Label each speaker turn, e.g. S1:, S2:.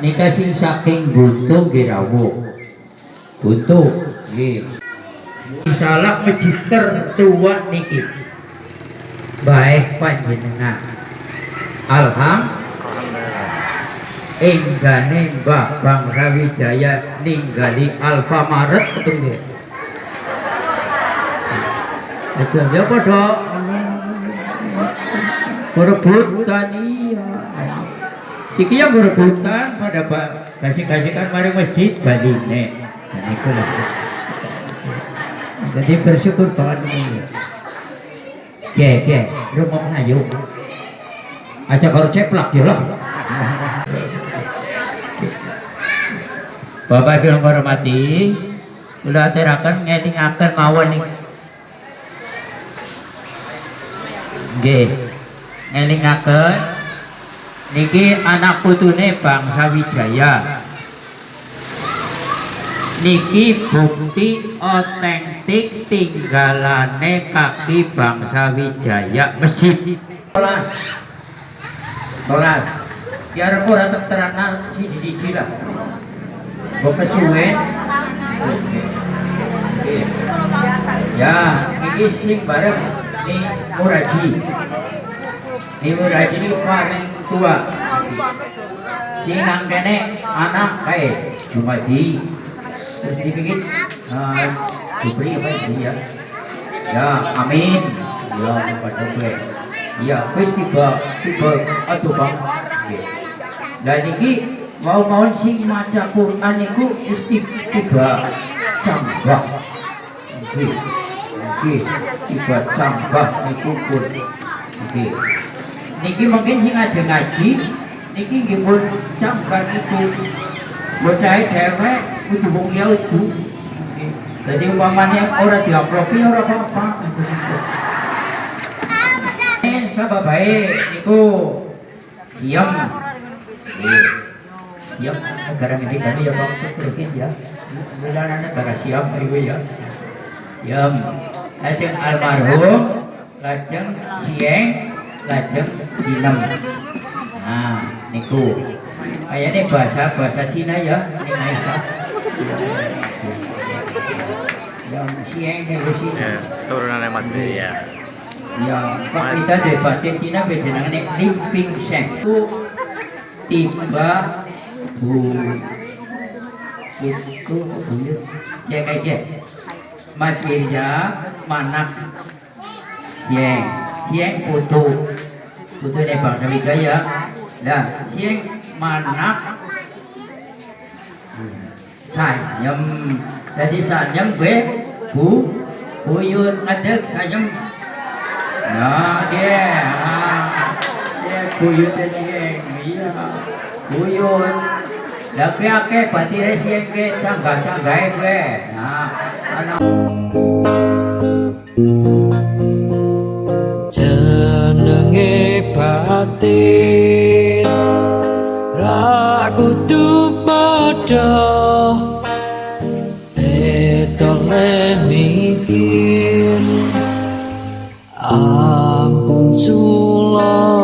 S1: nika sing saking buntu nggih rawuh. Buntu nggih. Salah masjid tertua niki. Baik panjenengan. Enggane Mbah Bangsa Wijaya ninggali Alfamaret ketemu. Ya padha berebutan iya. Siki yang berebutan pada kasih-kasihkan mari masjid baline. Nah niku lho. Jadi bersyukur banget ini. Oke, rumah ayo. Aja kalau ceplak ya lah. Bapak Ibu yang hormati, kula aturaken ngelingaken mawon niki. Nggih. Ngelingaken niki anak putune Bangsa Wijaya. Niki bukti otentik tinggalane kaki Bangsa Wijaya masjid. Tolas. Biar ora terteranan siji-siji lah. Bapak suwen. Ya, iki sing bareng ni Muraji. Ni Muraji ini paling tua. Sing nang kene anak kae Jumadi. Terus dipikir diberi apa dia? Ya, amin. Ya, kepada gue. Ya, wis tiba aduh Bang. Dan iki mau sing maca Quran niku mesti tiba cambah. Nggih. Tiba cambah niku pun. Nggih. Niki mungkin sing ajeng ngaji niki nggih pun cambah niku. Bocah dewek kudu wong ya udu. Jadi umpamane ora diaploki ora apa-apa. Sabab baik niku siam. Siap, negara ini kami ya Bang Terkin ya. Bulan negara siap ibu ya. Siap. Lajeng almarhum, lajeng sieng, lajeng sinem. Nah, niku. Kayaknya bahasa Cina ya, ini Aisyah. Yang sieng niku Cina.
S2: Turunan Madrid ya.
S1: Ya, Pak kita dari bahasa Cina biasanya Lim Ping Sheng. Tiba itu ya kayak Madia Manak sieng putu dari Bangsa Wijaya. Nah sieng Manak sayem, jadi sayem buyut ada sayem. Nah dia buyut sieng iya buyut. Lagi ake pati resien ke canggah-canggah ke. Nah, anak
S3: jenenge batin ra kudu padha etole mikir ampun sula